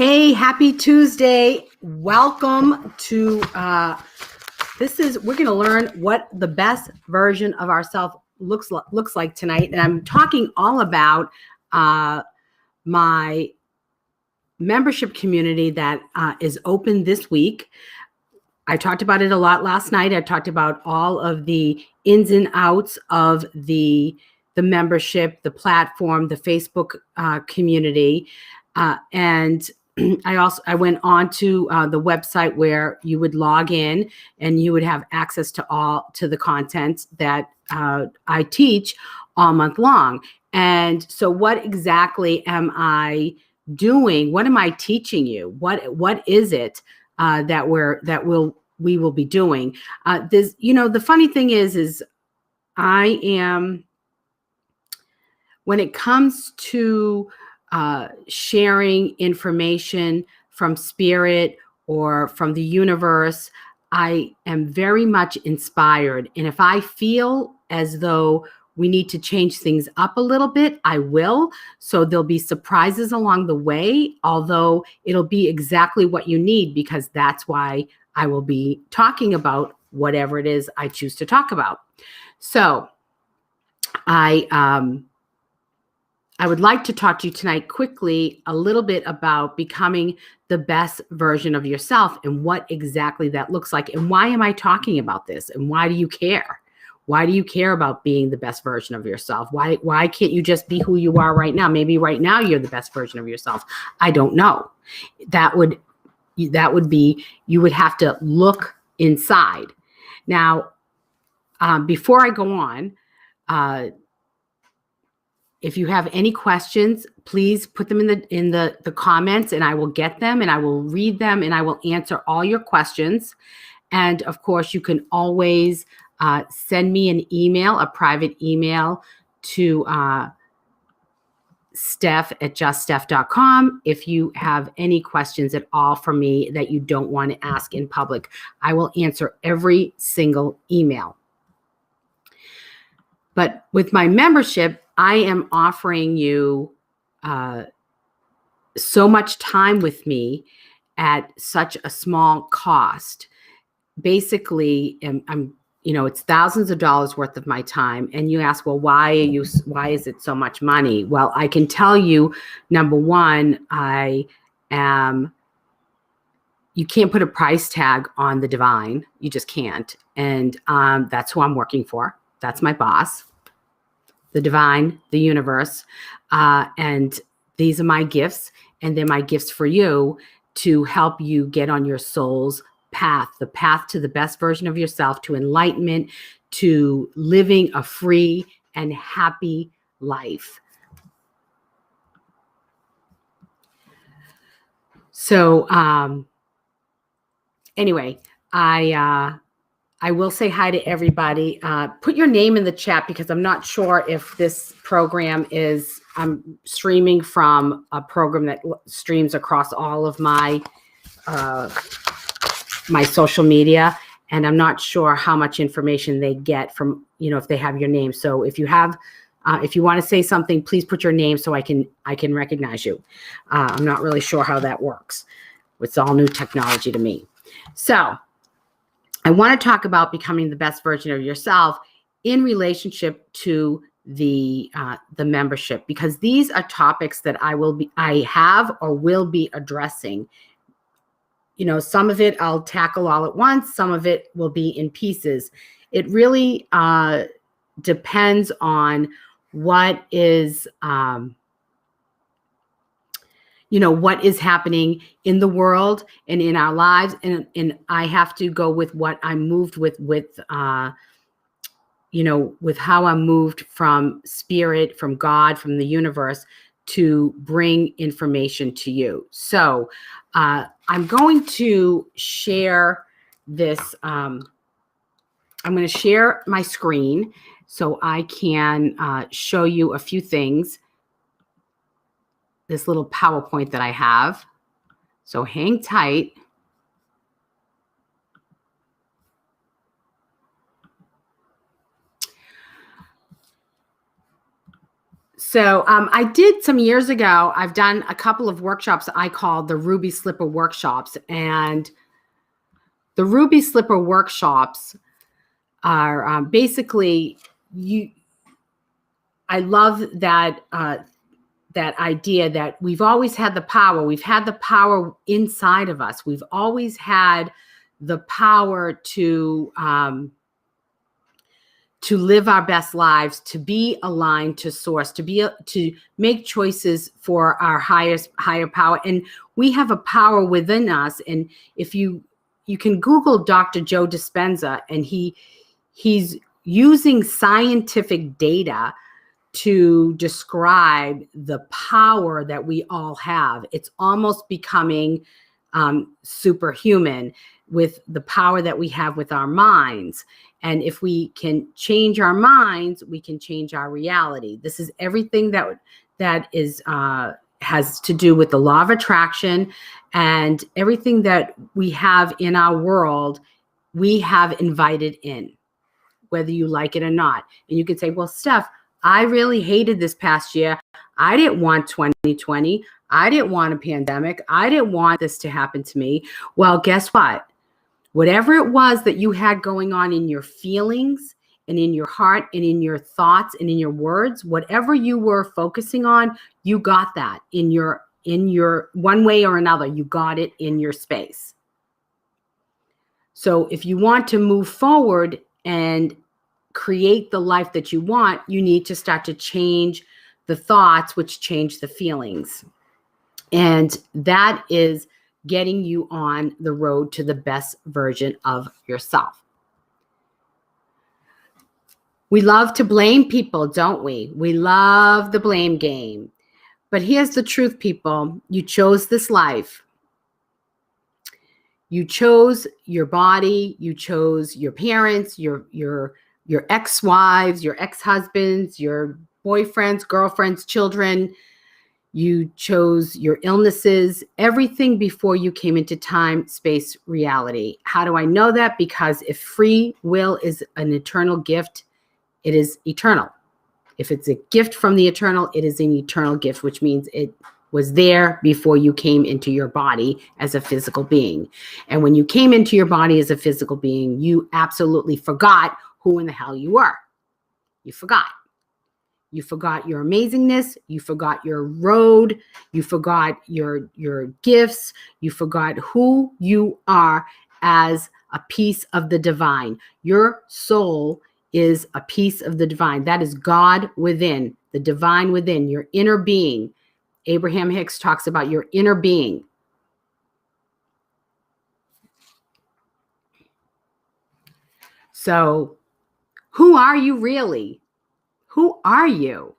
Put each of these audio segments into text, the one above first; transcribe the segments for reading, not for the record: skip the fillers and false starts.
Hey, happy Tuesday. Welcome to we're going to learn what the best version of ourselves looks like tonight. And I'm talking all about my membership community that is open this week. I talked about it a lot last night. I talked about all of the ins and outs of the membership, the platform, the Facebook community, and I went on to the website where you would log in and you would have access to the content that I teach all month long. And so what exactly am I doing? What am I teaching you? What is it that we will be doing? The funny thing is I am, when it comes to sharing information from spirit or from the universe, I am very much inspired. And if I feel as though we need to change things up a little bit, I will. So there'll be surprises along the way, although it'll be exactly what you need, because that's why I will be talking about whatever it is I choose to talk about. So I would like to talk to you tonight quickly a little bit about becoming the best version of yourself and what exactly that looks like. And why am I talking about this? And why do you care? Why do you care about being the best version of yourself? Why can't you just be who you are right now? Maybe right now you're the best version of yourself. I don't know. That would be, you would have to look inside. Now, before I go on, if you have any questions, please put them in the comments, and I will get them and I will read them and I will answer all your questions. And of course, you can always send me an email, a private email to steph@juststeph.com if you have any questions at all for me that you don't want to ask in public. I will answer every single email. But with my membership, I am offering you so much time with me at such a small cost. Basically, it's thousands of dollars worth of my time. And you ask, well, why is it so much money? Well, I can tell you, number one, you can't put a price tag on the divine. You just can't. And that's who I'm working for. That's my boss, the divine, the universe. And these are my gifts, and they're my gifts for you to help you get on your soul's path, the path to the best version of yourself, to enlightenment, to living a free and happy life. So anyway, I will say hi to everybody. Put your name in the chat, because I'm not sure if this program I'm streaming from a program that streams across all of my my social media, and I'm not sure how much information they get from, if they have your name. So if you want to say something, please put your name so I can recognize you. I'm not really sure how that works. It's all new technology to me. So I want to talk about becoming the best version of yourself in relationship to the membership, because these are topics that I have or will be addressing. Some of it I'll tackle all at once. Some of it will be in pieces. It really depends on what is what is happening in the world and in our lives. And I have to go with what I'm moved with how I'm moved from spirit, from God, from the universe, to bring information to you. So I'm going to share this. I'm going to share my screen so I can show you a few things. This little PowerPoint that I have. So hang tight. So I did some years ago, I've done a couple of workshops I call the Ruby Slipper workshops. And the Ruby Slipper workshops are basically I love that that idea that we've always had the power. We've had the power inside of us. We've always had the power to live our best lives, to be aligned to source, to make choices for our higher power. And we have a power within us. And if you can Google Dr. Joe Dispenza, and he's using scientific data to describe the power that we all have. It's almost becoming superhuman with the power that we have with our minds. And if we can change our minds, we can change our reality. This is everything that is has to do with the law of attraction, and everything that we have in our world, we have invited in, whether you like it or not. And you could say, well, Steph, I really hated this past year. I didn't want 2020. I didn't want a pandemic. I didn't want this to happen to me. Well, guess what? Whatever it was that you had going on in your feelings and in your heart and in your thoughts and in your words, whatever you were focusing on, you got that in your one way or another. You got it in your space. So if you want to move forward and create the life that you want, you need to start to change the thoughts, which change the feelings. And that is getting you on the road to the best version of yourself. We love to blame people, don't we? We love the blame game. But here's the truth, people. You chose this life. You chose your body. You chose your parents, your ex-wives, your ex-husbands, your boyfriends, girlfriends, children. You chose your illnesses, everything before you came into time, space, reality. How do I know that? Because if free will is an eternal gift, it is eternal. If it's a gift from the eternal, it is an eternal gift, which means it was there before you came into your body as a physical being. And when you came into your body as a physical being, you absolutely forgot who in the hell you were. You forgot. You forgot your amazingness. You forgot your road. You forgot your gifts. You forgot who you are as a piece of the divine. Your soul is a piece of the divine. That is God within, the divine within, your inner being. Abraham Hicks talks about your inner being. So, who are you really? Who are you?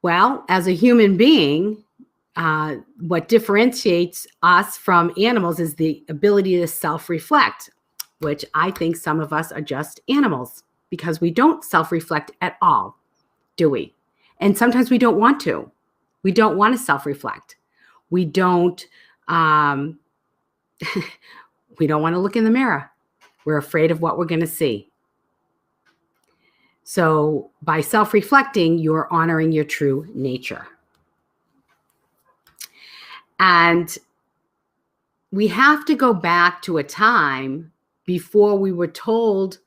Well, as a human being, what differentiates us from animals is the ability to self-reflect, which I think some of us are just animals because we don't self-reflect at all, do we? And sometimes we don't want to. We don't want to self-reflect. We don't we don't want to look in the mirror. We're afraid of what we're going to see. So by self-reflecting, you're honoring your true nature. And we have to go back to a time before we were told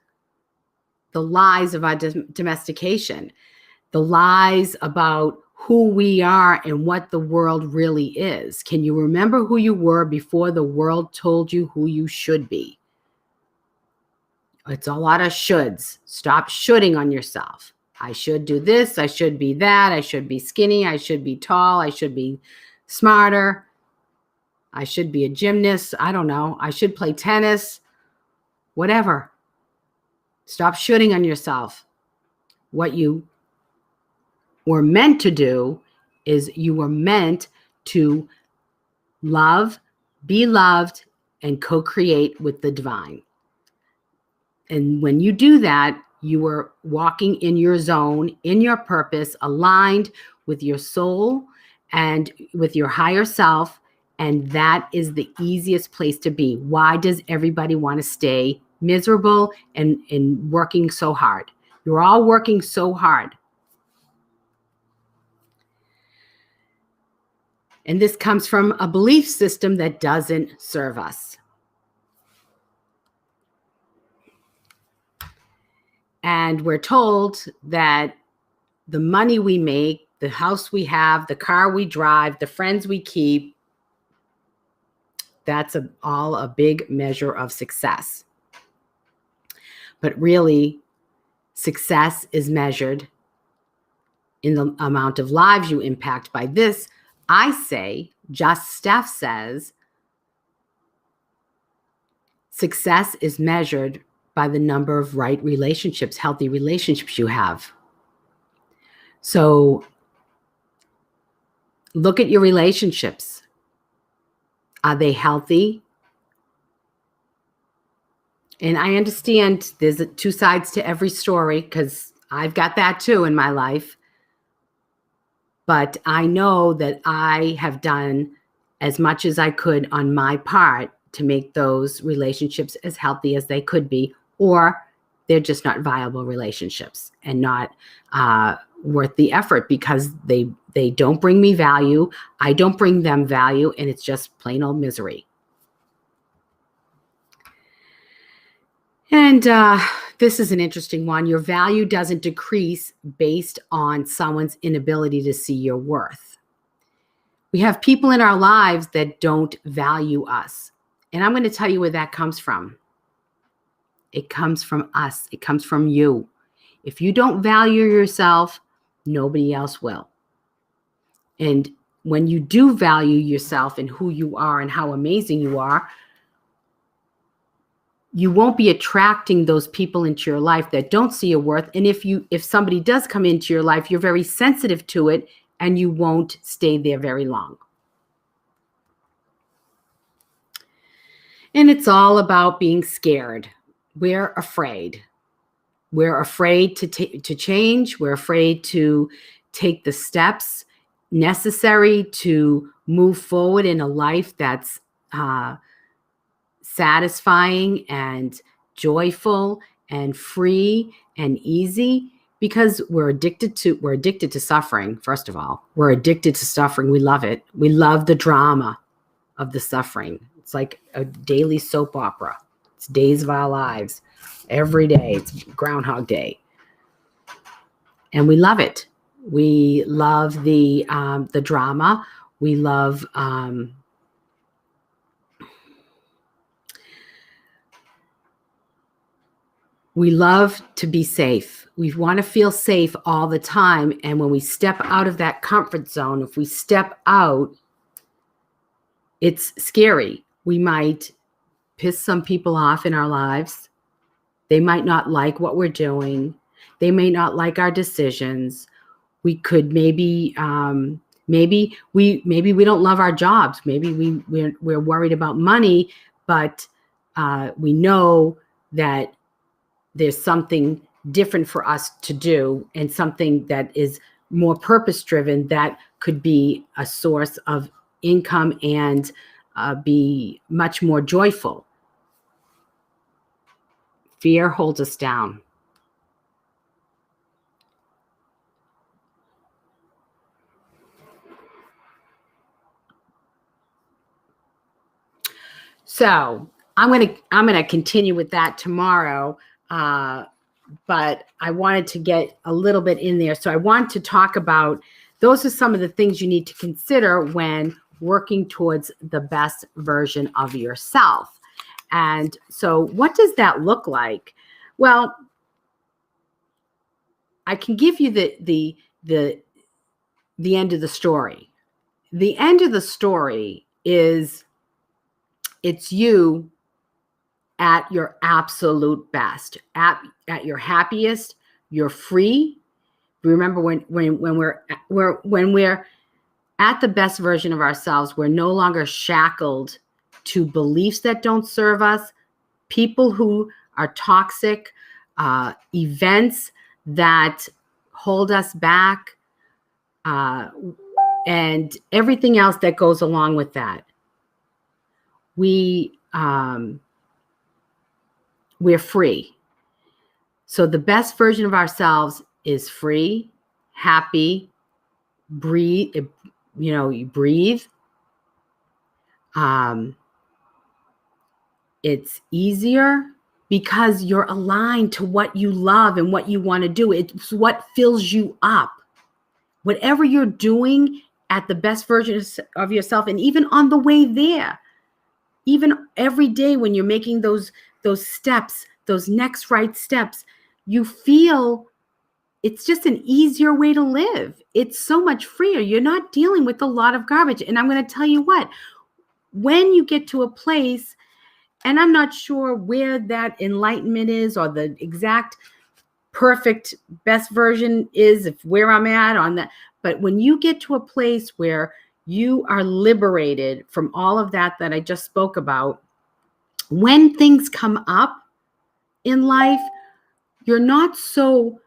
the lies of our domestication, the lies about who we are and what the world really is. Can you remember who you were before the world told you who you should be? It's a lot of shoulds. Stop shoulding on yourself. I should do this. I should be that. I should be skinny. I should be tall. I should be smarter. I should be a gymnast. I don't know. I should play tennis. Whatever. Stop shoulding on yourself. What you were meant to do is you were meant to love, be loved, and co-create with the divine. And when you do that, you are walking in your zone, in your purpose, aligned with your soul and with your higher self. And that is the easiest place to be. Why does everybody want to stay miserable and working so hard. You're all working so hard. And this comes from a belief system that doesn't serve us. And we're told that the money we make, the house we have, the car we drive, the friends we keep, that's all a big measure of success. But really, success is measured in the amount of lives you impact. By this, I say, Just Steph says, success is measured by the number of right relationships, healthy relationships you have. So look at your relationships. Are they healthy? And I understand there's two sides to every story, because I've got that too in my life. But I know that I have done as much as I could on my part to make those relationships as healthy as they could be, or they're just not viable relationships and not worth the effort, because they don't bring me value. I don't bring them value, and it's just plain old misery. And this is an interesting one. Your value doesn't decrease based on someone's inability to see your worth. We have people in our lives that don't value us. And I'm going to tell you where that comes from. It comes from us. It comes from you. If you don't value yourself, nobody else will. And when you do value yourself and who you are and how amazing you are, you won't be attracting those people into your life that don't see your worth. And if somebody does come into your life, you're very sensitive to it, and you won't stay there very long. And it's all about being scared. We're afraid. We're afraid to change. We're afraid to take the steps necessary to move forward in a life that's satisfying and joyful and free and easy, because we're addicted to suffering. First of all, we're addicted to suffering. We love it. We love the drama of the suffering. It's like a daily soap opera. It's days of our lives. Every day, it's Groundhog Day. And we love it. We love the drama. We love to be safe. We want to feel safe all the time. And when we step out of that comfort zone, if we step out, it's scary. We might piss some people off in our lives. They might not like what we're doing. They may not like our decisions. We could maybe we don't love our jobs. Maybe we're worried about money, but we know that there's something different for us to do, and something that is more purpose-driven that could be a source of income and be much more joyful. Fear holds us down. So I'm gonna continue with that tomorrow. But I wanted to get a little bit in there. So I want to talk about, those are some of the things you need to consider when working towards the best version of yourself. And so what does that look like? Well, I can give you the end of the story. The end of the story is, it's you at your absolute best, at your happiest. You're free. Remember, when we're at the best version of ourselves, we're no longer shackled to beliefs that don't serve us, people who are toxic, events that hold us back, and everything else that goes along with that. we're free. So the best version of ourselves is free, happy, breathe, you breathe. It's easier because you're aligned to what you love and what you want to do. It's what fills you up. Whatever you're doing at the best version of yourself, and even on the way there, even every day when you're making those steps, those next right steps, you feel it's just an easier way to live. It's so much freer. You're not dealing with a lot of garbage. And I'm going to tell you what, when you get to a place, and I'm not sure where that enlightenment is or the exact perfect best version is, if where I'm at on that, but when you get to a place where you are liberated from all of that I just spoke about, when things come up in life, you're not so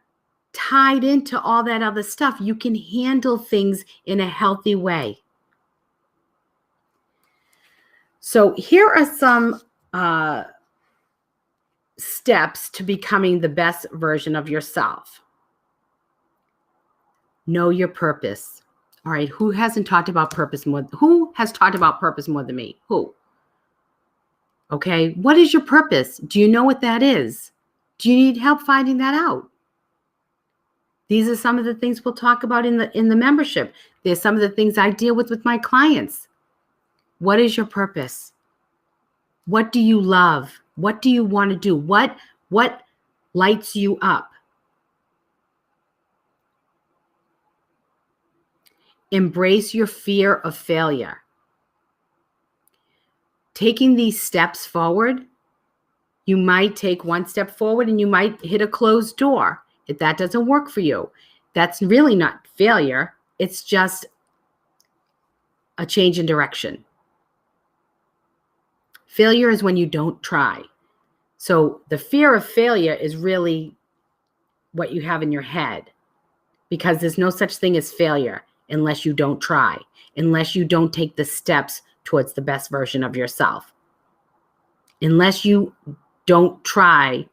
tied into all that other stuff. You can handle things in a healthy way. So here are some steps to becoming the best version of yourself. Know your purpose. All right, who hasn't talked about purpose more? Who has talked about purpose more than me? Who? Okay, what is your purpose? Do you know what that is? Do you need help finding that out? These are some of the things we'll talk about in the membership. There's some of the things I deal with my clients. What is your purpose? What do you love? What do you want to do? What lights you up? Embrace your fear of failure. Taking these steps forward, you might take one step forward and you might hit a closed door. If that doesn't work for you, that's really not failure. It's just a change in direction. Failure is when you don't try. So the fear of failure is really what you have in your head, because there's no such thing as failure unless you don't try, unless you don't take the steps towards the best version of yourself, unless you don't try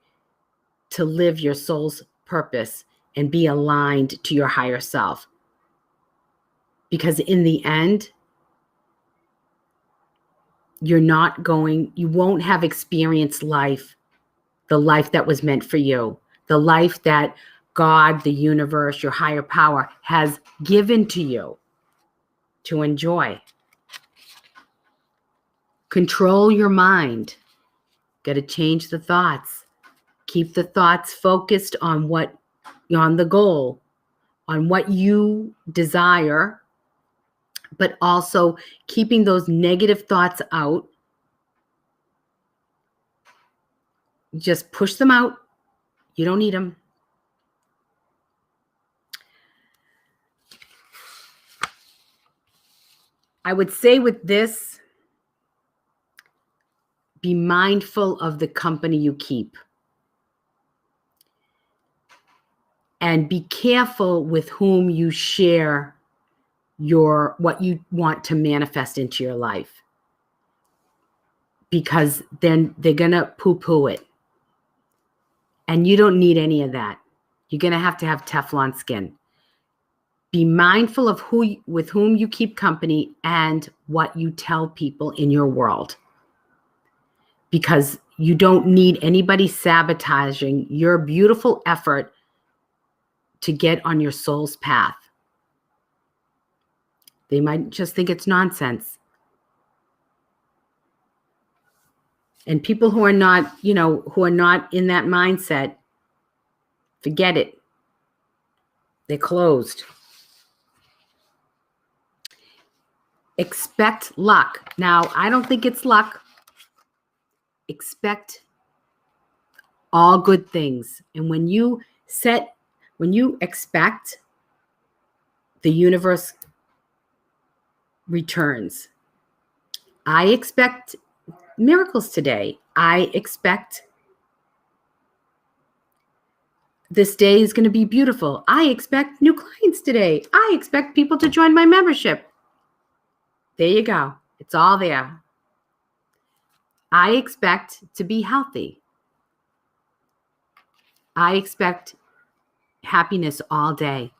to live your soul's purpose and be aligned to your higher self. Because in the end, you won't have experienced life, the life that was meant for you, the life that God, the universe, your higher power has given to you to enjoy. Control your mind. Got to change the thoughts. Keep the thoughts focused on the goal, on what you desire, but also keeping those negative thoughts out. Just push them out. You don't need them. I would say with this, be mindful of the company you keep. And be careful with whom you share what you want to manifest into your life. Because then they're going to poo-poo it. And you don't need any of that. You're going to have Teflon skin. Be mindful of with whom you keep company and what you tell people in your world. Because you don't need anybody sabotaging your beautiful effort to get on your soul's path. They might just think it's nonsense. And people who are not, who are not in that mindset, forget it. They're closed. Expect luck. Now, I don't think it's luck. Expect all good things. And when you expect, the universe returns. I expect miracles today. I expect this day is going to be beautiful. I expect new clients today. I expect people to join my membership. There you go. It's all there. I expect to be healthy. I expect happiness all day.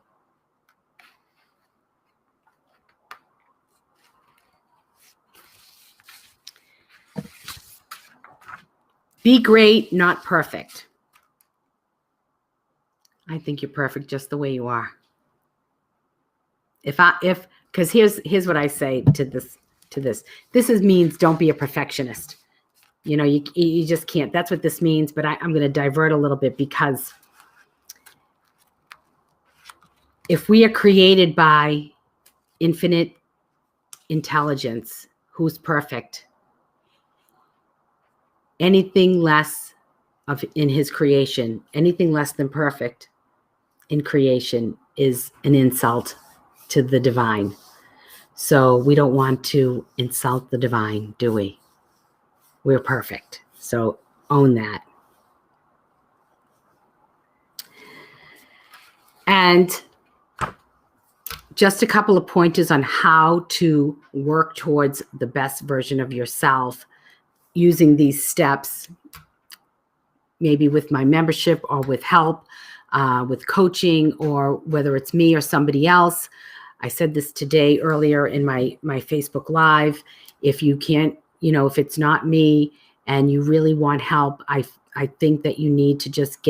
Be great, not perfect. I think you're perfect just the way you are. Because here's what I say to this. This means don't be a perfectionist. You just can't. That's what this means. But I'm going to divert a little bit, because if we are created by infinite intelligence, who's perfect, anything less in his creation, anything less than perfect in creation is an insult to the divine. So we don't want to insult the divine, do we? We're perfect. So own that. And just a couple of pointers on how to work towards the best version of yourself using these steps, maybe with my membership or with help, with coaching, or whether it's me or somebody else. I said this today earlier in my Facebook Live. If you can't, if it's not me and you really want help, I think that you need to just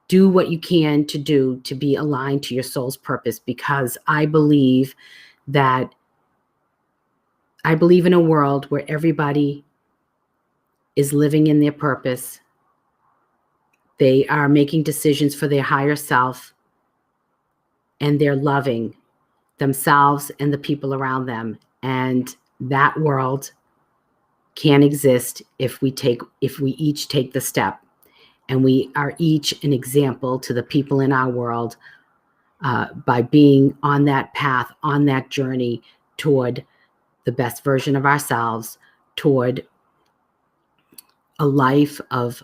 do what you can to do to be aligned to your soul's purpose, because I believe in a world where everybody is living in their purpose. They are making decisions for their higher self, and they're loving themselves and the people around them. And that world can exist if we each take the step, and we are each an example to the people in our world, by being on that path, on that journey toward the best version of ourselves, toward a life of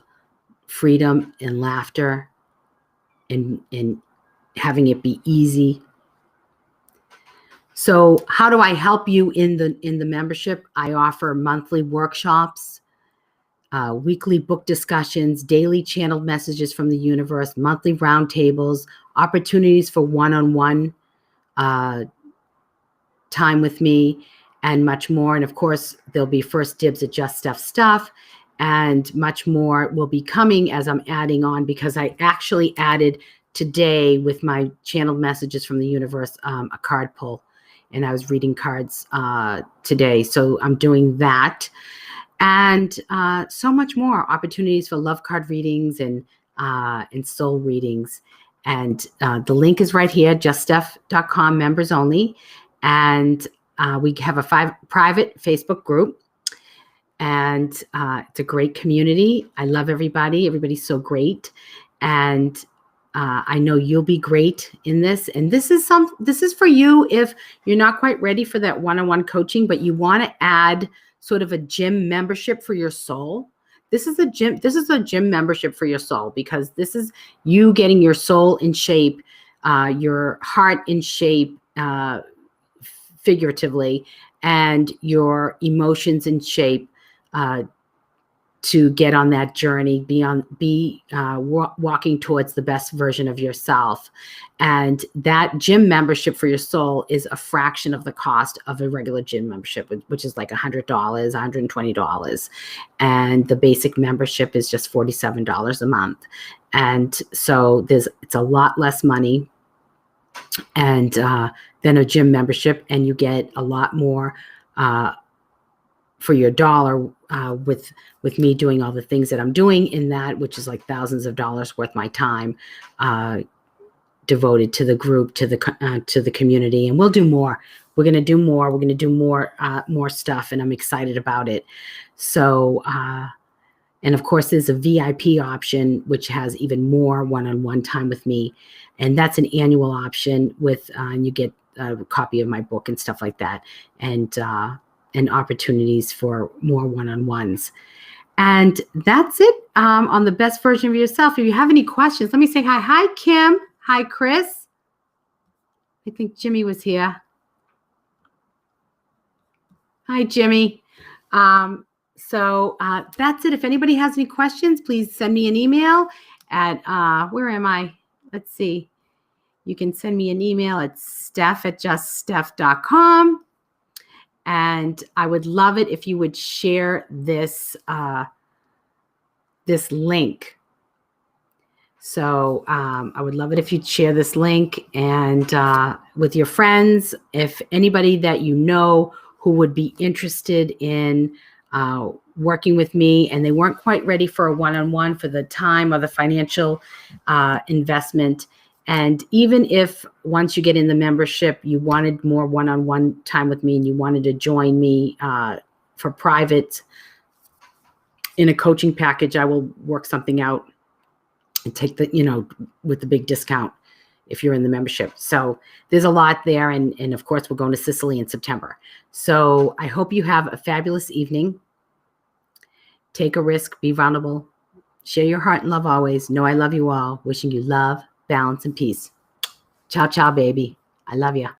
freedom and laughter, and having it be easy. So how do I help you in the membership? I offer monthly workshops, weekly book discussions, daily channeled messages from the universe, monthly roundtables, opportunities for one-on-one time with me, and much more. And of course, there'll be first dibs at Just Stuff, and much more will be coming as I'm adding on, because I actually added today with my channeled messages from the universe, a card pull, and I was reading cards today. So I'm doing that. And so much more opportunities for love card readings and soul readings. And the link is right here, juststuff.com, members only. And we have a private Facebook group. And it's a great community. I love everybody. Everybody's so great. And I know you'll be great in this. And this is for you if you're not quite ready for that one-on-one coaching, but you want to add sort of a gym membership for your soul. This is a gym membership for your soul, because this is you getting your soul in shape, your heart in shape, figuratively, and your emotions in shape, to get on that journey, walking towards the best version of yourself. And that gym membership for your soul is a fraction of the cost of a regular gym membership, which is like $100, $120. And the basic membership is just $47 a month. And so it's a lot less money and than a gym membership, and you get a lot more for your dollar with me doing all the things that I'm doing in that, which is like thousands of dollars worth my time devoted to the group, to the community. And we'll do more. We're going to do more. We're going to do more stuff, and I'm excited about it. So, and of course, there's a VIP option, which has even more one-on-one time with me. And that's an annual option and you get a copy of my book and stuff like that. And opportunities for more one-on-ones. And that's it on the best version of yourself. If you have any questions, let me say hi. Hi, Kim. Hi, Chris. I think Jimmy was here. Hi, Jimmy. So that's it. If anybody has any questions, please send me an email. at, where am I? Let's see. You can send me an email at steph@juststeph.com. And I would love it if you would share this, this link. So I would love it if you'd share this link and with your friends. If anybody that you know who would be interested in working with me and they weren't quite ready for a one-on-one for the time or the financial investment. And even if once you get in the membership, you wanted more one-on-one time with me and you wanted to join me for private in a coaching package, I will work something out and take the, with the big discount if you're in the membership. So there's a lot there. And of course, we're going to Sicily in September. So I hope you have a fabulous evening. Take a risk, be vulnerable, share your heart and love always. Know I love you all. Wishing you love, balance, and peace. Ciao, ciao, baby. I love you.